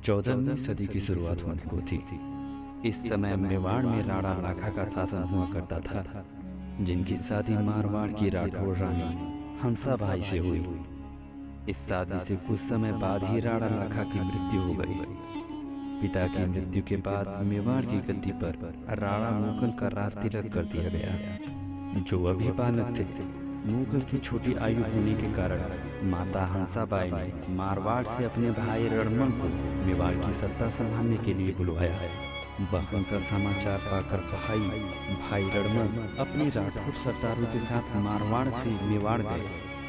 14वीं सदी की शुरुआत होने को थी। इस समय मेवाड़ में राणा लाखा का शासन हुआ करता था, जिनकी शादी मारवाड़ की राठौर रानी हंसाबाई से हुई। इस शादी से कुछ समय बाद ही राणा लाखा की मृत्यु हो गई। पिता की मृत्यु के बाद मेवाड़ की गद्दी पर राणा मूकल का राज तिलक कर दिया गया, जो अभी बालक थे। मूकल की छोटी आयु होने के कारण माता हंसाबाई ने मारवाड़ से अपने भाई रणमल को मेवाड़ की सत्ता संभालने के लिए बुलवाया। बहन का समाचार पाकर भाई रणमल अपने राठौर सरदारों के साथ मारवाड़ से मेवाड़ गए।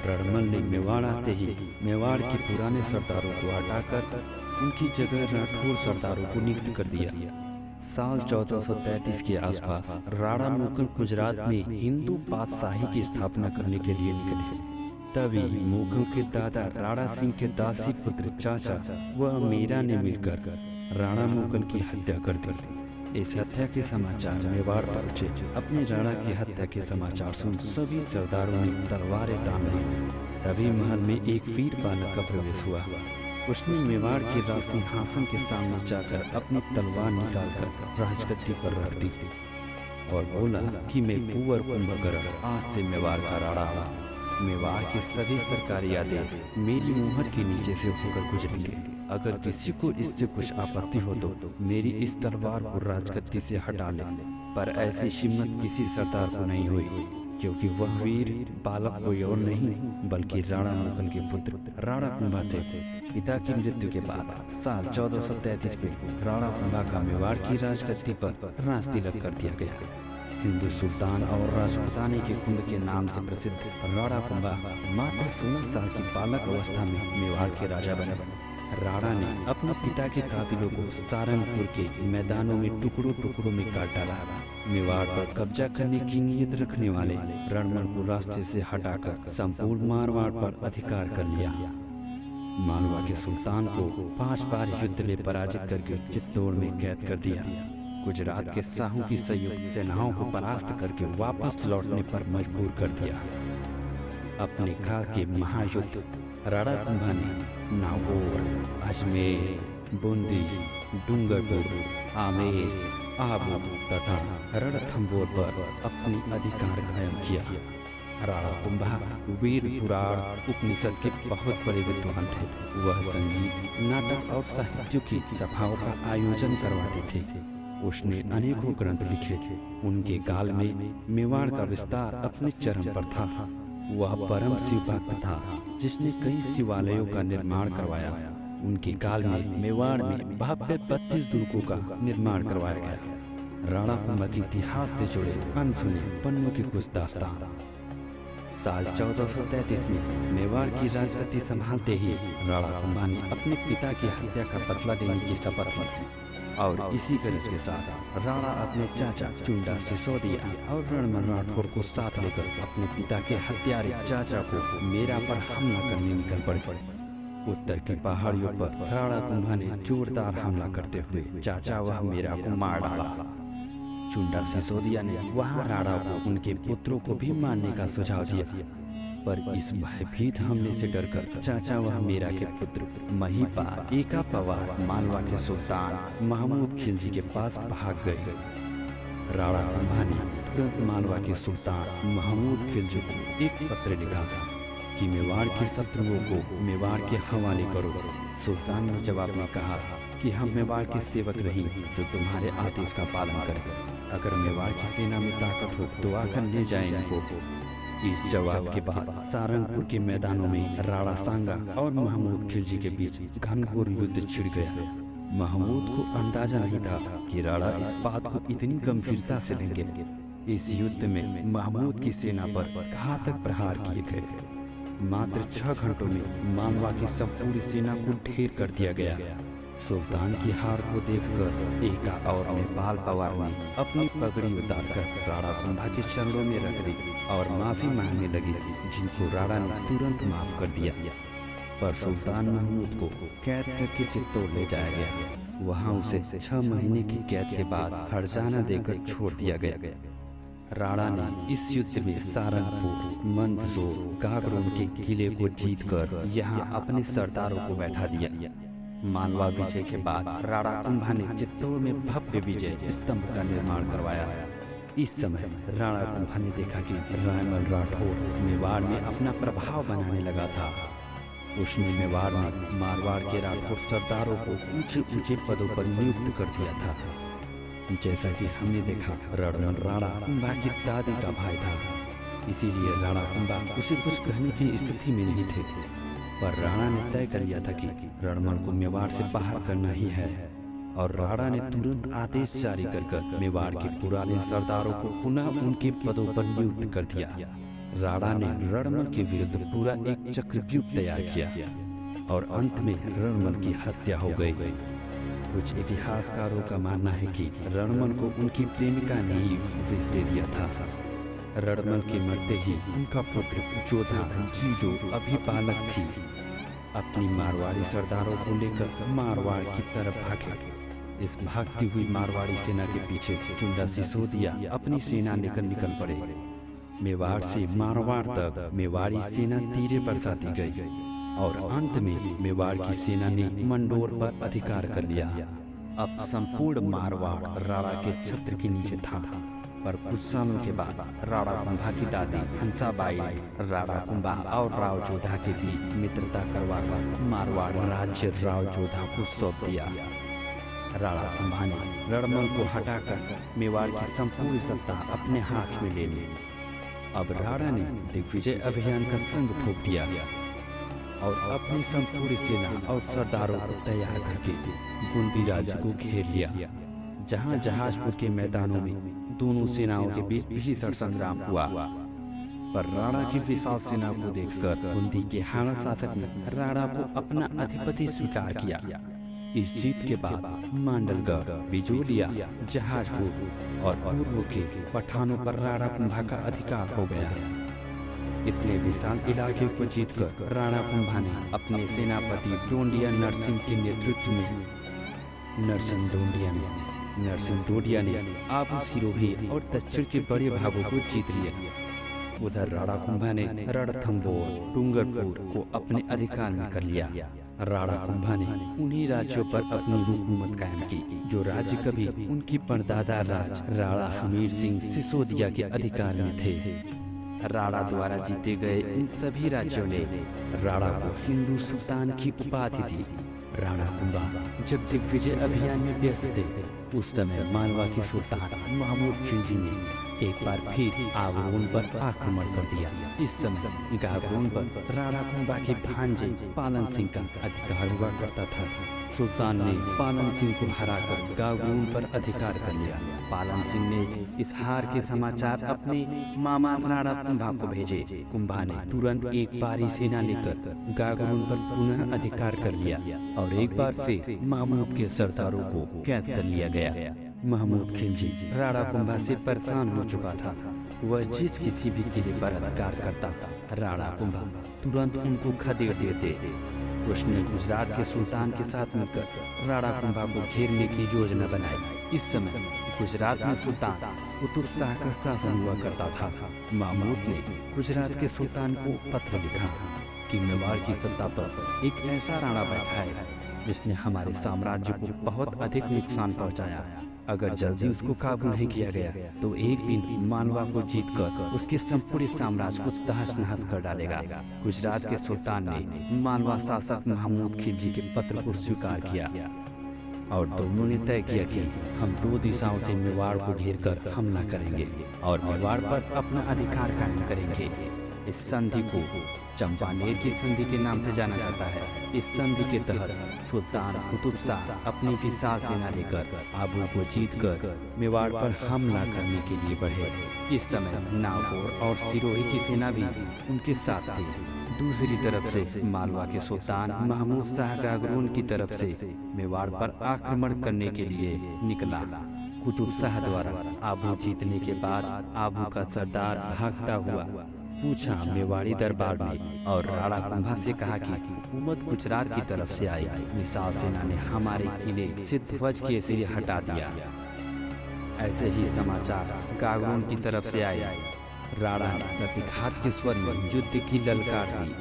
रणमल ने मेवाड़ आते ही मेवाड़ के पुराने सरदारों को हटाकर उनकी जगह राठौर सरदारों को नियुक्त कर दिया। साल 1433 के आसपास राणा मूकल गुजरात में हिंदू बादशाही की स्थापना करने के लिए निकले। तभी मूकल के दादा राणा सिंह के दासी पुत्र चाचा व मीरा ने मिलकर राणा मूकल की हत्या कर दी। इस हत्या के समाचार मेवाड़ पहुंचे। अपने राणा की हत्या के समाचार सुन सभी सरदारों ने तलवारें तान ली। तभी महल में एक वीर बालक का प्रवेश हुआ। उसने मेवाड़ के राज सिंहासन के सामने जाकर अपनी तलवार निकालकर राजगद्दी पर रख दी और बोला कि मैं कुंवर कुंभकर्ण आज से मेवाड़ का राणा हूँ। मेवाड़ के सभी सरकारी आदेश मेरी मुहर के नीचे से होकर गुजरेंगे। अगर किसी को इससे कुछ आपत्ति हो तो मेरी इस तलवार को राजगद्दी से हटा ले। पर ऐसी हिम्मत किसी सरदार को नहीं हुई, क्योंकि वह वीर बालक कोई और नहीं बल्कि राणा मूकल के पुत्र राणा कुंभा थे। पिता की मृत्यु के बाद साल 1433 में राणा कुंभा का मेवाड़ की राजगद्दी पर राज तिलक कर दिया गया। हिंदू सुल्तान और राजपूताने के कुंभ के नाम से प्रसिद्ध राणा कुंभा मात्र 16 साल की बालक अवस्था में मेवाड़ के राजा बने। राणा ने अपने पिता के कातिलों को सारंगपुर के मैदानों में टुकड़ों टुकड़ों में काट डाला। मेवाड़ पर कब्जा करने की नीयत रखने वाले रणमल को रास्ते से हटाकर संपूर्ण मारवाड़ पर अधिकार कर लिया। मालवा के सुल्तान को 5 बार युद्ध में पराजित करके चित्तौड़ में कैद कर दिया। गुजरात के शाहों की संयुक्त सेनाओं को परास्त करके वापस लौटने पर मजबूर कर दिया। अपने काल के महायुद्ध राणा कुंभा ने नागौर, अजमेर, बूंदी, डूंगरपुर, आमेर, आबू तथा रणथंभौर पर अपनी अधिकार कायम किया। राणा कुंभा वेद पुराण उपनिषद के बहुत बड़े विद्वान थे। वह संगीत, नाटक और साहित्य की सभाओं का आयोजन करवाते थे। उसने अनेकों ग्रंथ लिखे। उनके काल में मेवाड़ का विस्तार अपने चरम पर था। वह परम शिव भक्त था, जिसने कई शिवालयों का निर्माण करवाया। उनके काल में मेवाड़ में भव्य 32 दुर्गों का निर्माण करवाया गया। राणा कुंभा के इतिहास से जुड़े अनसुने पन्नों की कुछ दास्तान। साल 1433 में मेवाड़ की राजगद्दी संभालते ही राणा कुंभा ने अपने पिता की हत्या का बदला लेने की शपथ ली और इसी गरज के साथ राणा अपने चाचा चुंडा सिसोदिया और रणमल राठौर को साथ लेकर अपने पिता के हत्यारे चाचा को मेरा पर हमला करने निकल पड़े। उत्तर की पहाड़ियों पर राणा कुंभा ने जोरदार हमला करते हुए चाचा वह मेरा को मार डाला। चुंडा सिसोदिया ने वहां राणा को उनके पुत्रों को भी मारने का सुझाव दिया, पर इस भयभीत हमले से डरकर चाचा वह मेरा के पुत्र महिपा एका पवार मालवा के सुल्तान महमूद खिलजी के पास भाग गए। राणा कुंभा ने तुरंत मालवा के सुल्तान महमूद खिलजी को एक पत्र लिखा कि मेवाड़ के शत्रुओं को मेवाड़ के हवाले करो। सुल्तान ने जवाब में कहा कि हम मेवाड़ के सेवक नहीं जो तुम्हारे आदेश का पालन करें। अगर मेवाड़ की सेना में ताकत हो तो आकर ले जाएं इनको। इस जवाब के बाद सारंगपुर के मैदानों में राणा सांगा और महमूद खिलजी के बीच घनघोर युद्ध छिड़ गया। महमूद को अंदाजा नहीं था कि राणा इस बात को इतनी गंभीरता से लेंगे। इस युद्ध में महमूद की सेना पर घातक प्रहार किए गए। मात्र 6 घंटों में मालवा की संपूर्ण सेना को ढेर कर दिया गया। सुल्तान की हार को देखकर एका और नेपाल पवार ने अपनी पगड़ी उतारकर राणा कुंभा के चरणों में रख दी और माफी मांगने लगी, जिनको राणा ने तुरंत माफ कर दिया। पर सुल्तान महमूद को कैद करके चित्तौड़ ले जाया गया। वहां उसे 6 महीने की कैद के बाद हर्जाना देकर छोड़ दिया गया। राणा ने इस युद्ध में सारंगपुर, मंदसौर, गागरोन के किले को जीतकर यहाँ अपने सरदारों को बैठा दिया। मालवा विजय के बाद राणा कुंभा ने चित्तौड़ में भव्य विजय स्तंभ का निर्माण करवाया। इस समय राणा कुंभा ने देखा कि रायमल राठौर मेवाड़ में अपना प्रभाव बनाने लगा था। उसने मेवाड़ में मारवाड़ के राठौर सरदारों को ऊंचे ऊंचे पदों पर नियुक्त कर दिया था। जैसा कि हमने देखा, रणमल राणा कुंभा की दादी का भाई था, इसीलिए राणा कुंभा उसे कुछ कहने की स्थिति में नहीं थे। पर राणा ने तय कर लिया था कि रणमल को मेवाड़ से बाहर करना ही है, और राणा ने तुरंत आदेश जारी कर मेवाड़ के पुराने सरदारों को पुनः उनके पदों पर नियुक्त कर दिया। राणा ने रणमल के विरुद्ध पूरा एक चक्रव्यूह तैयार किया और अंत में रणमल की हत्या हो गई। कुछ इतिहासकारों का मानना है कि रणमल को उनकी प्रेमिका ने ही विष दे दिया था। रणमल के मरते ही उनका पुत्र जोधा जीजो अभी बालक थी, अपनी मारवाड़ी सरदारों को लेकर मारवाड़ की तरफ भागे। इस भागती हुई मारवाड़ी सेना के पीछे चुंडा सिसोदिया अपनी सेना लेकर निकल पड़े। मेवाड़ से मारवाड़ तक मेवाड़ी सेना तीरे बरसाती गई और अंत में मेवाड़ की सेना ने मंडोर पर अधिकार कर लिया। अब संपूर्ण मारवाड़ राणा के छत्र के नीचे था। पर कुछ सालों के बाद राणा कुंभा की दादी हंसाबाई राणा कुंभा और राव जोधा के बीच मित्रता करवाकर मारवाड़ राज्य राव जोधा को सौंप दिया। राणा कुंभा ने रणमल को हटाकर मेवाड़ की संपूर्ण सत्ता अपने हाथ में ले ली। अब राणा ने दिग्विजय अभियान का संग थोप दिया और अपनी संपूर्ण सेना और सरदारों को तैयार करके बूंदी राज्य को घेर लिया, जहां जहाजपुर के मैदानों में दोनों सेनाओं के बीच भीषण संग्राम हुआ। पर राणा की विशाल सेना को देखकर बूंदी के हाड़ा शासक ने राणा को अपना अधिपति स्वीकार किया। इस जीत के बाद मांडलगढ़, बिजोलिया, जहाजपुर और पूर्व के पठानों पर राणा कुंभा का अधिकार हो गया। इतने विशाल इलाके को जीतकर राणा कुंभा ने अपने सेनापति डोंडिया नरसिंह के नेतृत्व में नरसिंह डोडिया ने आबू सिरोही और दक्षिण के बड़े भागों को जीत लिया। उधर राणा कुंभा ने रणथंबोर, डूंगरपुर को अपने अधिकार में कर लिया। राणा कुंभा ने उन्हीं राज्यों पर अपनी हुकूमत कायम की जो राज्य कभी उनकी परदादा राज राणा हमीर सिंह सिसोदिया के अधिकार में थे। राणा द्वारा जीते गए इन सभी राज्यों ने राणा को हिंदू सुल्तान की उपाधि दी। राणा कुंभा जब दिग्विजय अभियान में व्यस्त थे, उस समय मालवा के सुल्तान महमूद खिलजी ने एक बार फिर आगरोन पर आक्रमण कर दिया। इस समय गागरोन पर राणा कुंभा के भांजे पालन सिंह का अधिकार हुआ करता था। सुल्तान ने पालन सिंह को हराकर गागरोन पर अधिकार कर लिया। पालन सिंह ने इस हार के समाचार अपने मामा राणा कुंभा को भेजे। कुंभा ने तुरंत एक भारी सेना लेकर गागरोन पर पुनः अधिकार कर लिया और एक बार फिर महमूद के सरदारों को कैद कर लिया गया। महमूद खिलजी राणा कुंभा से परेशान हो चुका था। वह जिस किसी भी किले पर अधिकार करता, राणा कुंभा तुरंत उनको खदेड़ देते। उसने गुजरात के सुल्तान के साथ मिलकर राणा कुंभा को घेरने की योजना बनाई। इस समय गुजरात में सुल्तान कुतुब शाह का शासन हुआ करता था। महमूद ने गुजरात के सुल्तान को पत्र लिखा कि मेवाड़ की सत्ता पर एक ऐसा राणा बैठा है जिसने हमारे साम्राज्य को बहुत अधिक नुकसान पहुंचाया। अगर जल्दी उसको काबू नहीं किया गया तो एक दिन मालवा को जीतकर उसके संपूर्ण साम्राज्य को तहस नहस कर डालेगा। गुजरात के सुल्तान ने मालवा शासक महमूद खिलजी के पत्र को स्वीकार किया और दोनों ने तय किया कि हम दो दिशाओं से मेवाड़ को घेरकर हमला करेंगे और मेवाड़ पर अपना अधिकार कायम करेंगे। इस संधि को चंपानेर की संधि के नाम से जाना जाता है। इस संधि के तहत सुल्तान कुतुब शाह अपनी विशाल सेना लेकर आबू को जीतकर मेवाड़ पर हमला करने के लिए बढ़े। इस समय नागौर और सिरोही की सेना भी उनके साथ थी। दूसरी तरफ से मालवा के सुल्तान महमूद शाह गागरोन की तरफ से मेवाड़ पर आक्रमण करने के लिए निकला। कुतुब शाह द्वारा आबू जीतने के बाद आबू का सरदार भागता हुआ पूछा मेवाड़ी दरबार में और राणा कुंभा से कहा कि हुकूमत गुजरात की तरफ से आई विशाल सेना ने हमारे किले से ध्वज के सिरे हटा दिया। ऐसे ही समाचार गागरोन की तरफ से आए। राणा ने प्रतिघात के स्वर में युद्ध की ललकार दी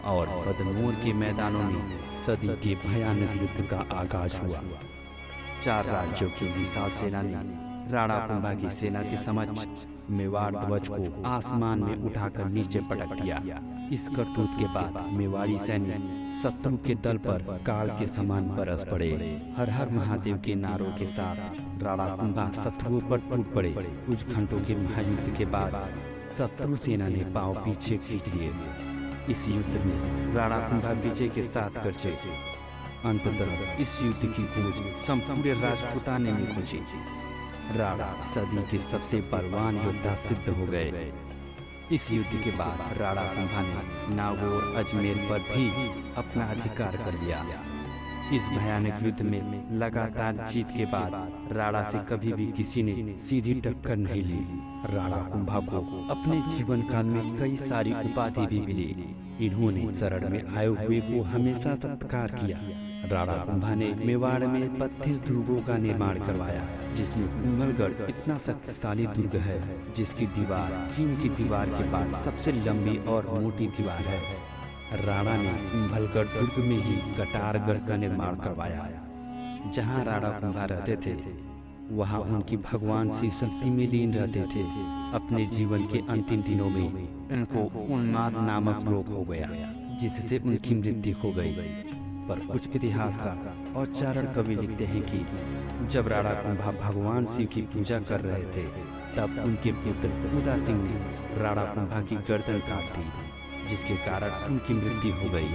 और बदनूर के मैदानों में सदी के भयानक युद्ध का आगाज हुआ। 4 राज्यों की विशाल सेना ने राणा कुंभा की सेना के समक्ष मेवाड़ ध्वज को आसमान में उठाकर नीचे पटक दिया। इस करतूत के बाद मेवाड़ी सैन्य शत्रु के दल पर काल के समान बरस पड़े। हर हर महादेव के नारों के साथ राणा कुंभा शत्रुओं पर टूट पड़े। कुछ घंटों के महायुद्ध के बाद शत्रु सेना ने पांव पीछे खींच लिए। इस युद्ध में राणा कुंभा विजय के साथ गरजे। अंततः इस युद्ध की गूंज संपूर्ण राजपूताने में गूंजी। राणा सदी के सबसे बलवान योद्धा सिद्ध हो गए। इस युद्ध के बाद राणा कुंभा ने नागौर अजमेर पर भी अपना अधिकार कर लिया। इस भयानक युद्ध में लगातार जीत के बाद राणा से कभी भी किसी ने सीधी टक्कर नहीं ली। राणा कुंभा को अपने जीवन काल में कई सारी उपाधि भी मिली। इन्होंने शरण में आए हुए को हमेशा सत्कार किया। राणा कुंभा ने मेवाड़ में 32 दुर्गों का निर्माण करवाया, जिसमें कुंभलगढ़ इतना शक्तिशाली दुर्ग है जिसकी दीवार चीन की दीवार के पास सबसे लंबी और मोटी दीवार है। राणा ने कुंभलगढ़ दुर्ग में ही कटारगढ़ का निर्माण करवाया। जहां राणा कुंभा रहते थे वहां उनकी भगवान शिव शक्ति में लीन रहते थे। अपने जीवन के अंतिम दिनों में इनको उन्माद नामक रोग हो गया, जिससे उनकी मृत्यु हो गई। पर कुछ इतिहासकार और चारण कवि लिखते हैं कि जब राणा कुंभा भगवान शिव की पूजा कर रहे थे तब उनके पुत्र उदा सिंह ने राणा कुंभा की गर्दन काट दी, जिसके कारण उनकी मृत्यु हो गई।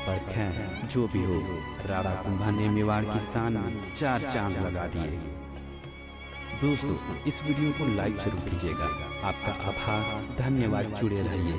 पर खैर जो भी हो, राणा कुंभा ने मेवाड़ की शान में 4 चांद लगा दिए। दोस्तों, इस वीडियो को लाइक जरूर कीजिएगा। आपका आभार, धन्यवाद। जुड़े रहिए।